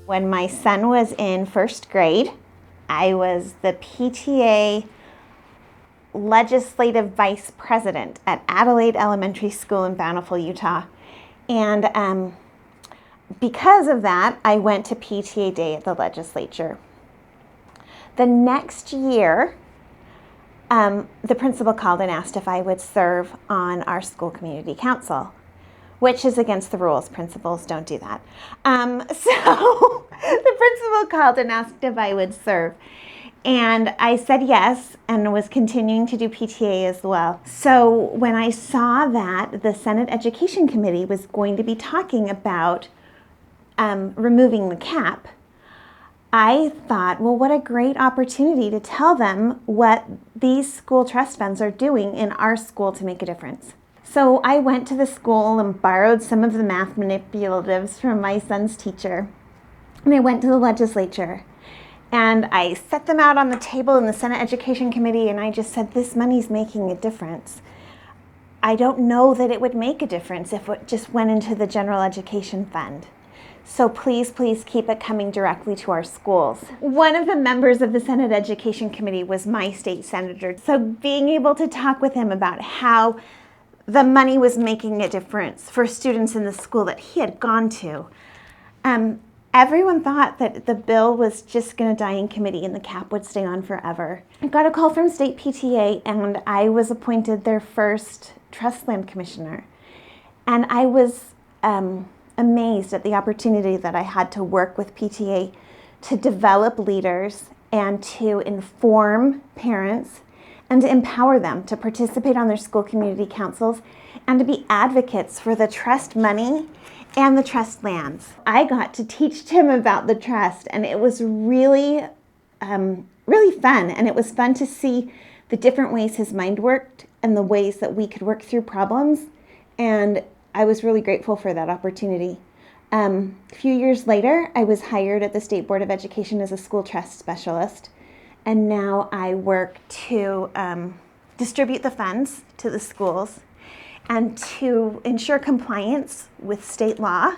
When my son was in first grade, I was the PTA legislative vice president at Adelaide Elementary School in Bountiful, Utah. And because of that, I went to PTA Day at the legislature. The next year, the principal called and asked if I would serve on our school community council, which is against the rules. Principals don't do that. So the principal called and asked if I would serve. And I said yes, and was continuing to do PTA as well. So when I saw that the Senate Education Committee was going to be talking about removing the cap, I thought, well, what a great opportunity to tell them what these school trust funds are doing in our school to make a difference. So I went to the school and borrowed some of the math manipulatives from my son's teacher. And I went to the legislature. And I set them out on the table in the Senate Education Committee, and I just said, this money's making a difference. I don't know that it would make a difference if it just went into the general education fund. So please, please keep it coming directly to our schools. One of the members of the Senate Education Committee was my state senator. So being able to talk with him about how the money was making a difference for students in the school that he had gone to, everyone thought that the bill was just going to die in committee and the cap would stay on forever. I got a call from state PTA, and I was appointed their first trust land commissioner. And I was amazed at the opportunity that I had to work with PTA to develop leaders and to inform parents and to empower them to participate on their school community councils and to be advocates for the trust money and the trust lands. I got to teach Tim about the trust, and it was really fun. And it was fun to see the different ways his mind worked and the ways that we could work through problems. And I was really grateful for that opportunity. A few years later, I was hired at the State Board of Education as a school trust specialist. And now I work to distribute the funds to the schools and to ensure compliance with state law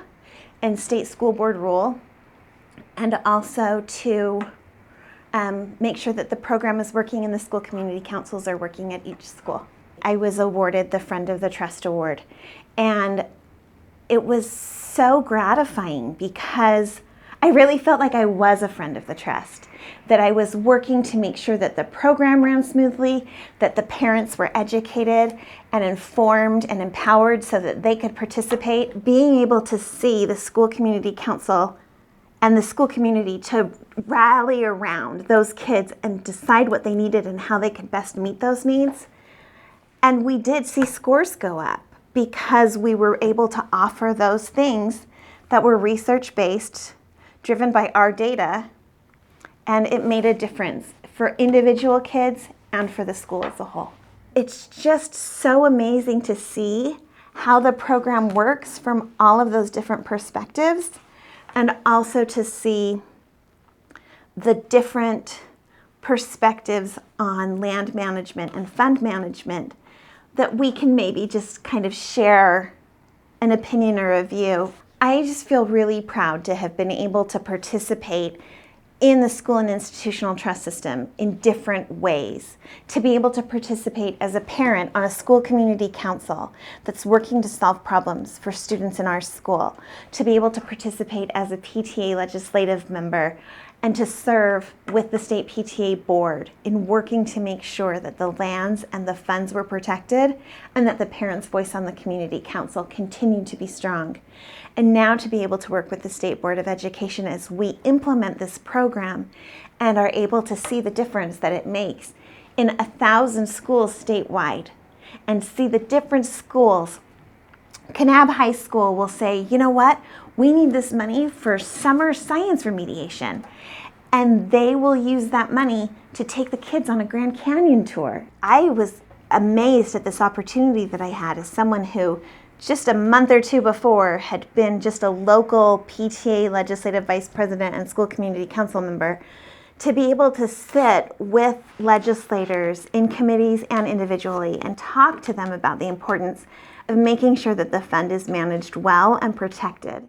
and state school board rule, and also to make sure that the program is working and the school community councils are working at each school. I was awarded the Friend of the Trust Award, and it was so gratifying because I really felt like I was a friend of the trust, that I was working to make sure that the program ran smoothly, that the parents were educated and informed and empowered so that they could participate. Being able to see the school community council and the school community to rally around those kids and decide what they needed and how they could best meet those needs. And we did see scores go up because we were able to offer those things that were research-based, driven by our data, and it made a difference for individual kids and for the school as a whole. It's just so amazing to see how the program works from all of those different perspectives, and also to see the different perspectives on land management and fund management that we can maybe just kind of share an opinion or a view. I just feel really proud to have been able to participate in the school and institutional trust system in different ways, to be able to participate as a parent on a school community council that's working to solve problems for students in our school, to be able to participate as a PTA legislative member, and to serve with the state PTA board in working to make sure that the lands and the funds were protected and that the parents' voice on the community council continued to be strong. And now to be able to work with the State Board of Education as we implement this program and are able to see the difference that it makes in 1,000 schools statewide, and see the different schools. Kanab High School will say, you know what, we need this money for summer science remediation. And they will use that money to take the kids on a Grand Canyon tour. I was amazed at this opportunity that I had as someone who just a month or two before had been just a local PTA legislative vice president and school community council member, to be able to sit with legislators in committees and individually and talk to them about the importance of making sure that the fund is managed well and protected.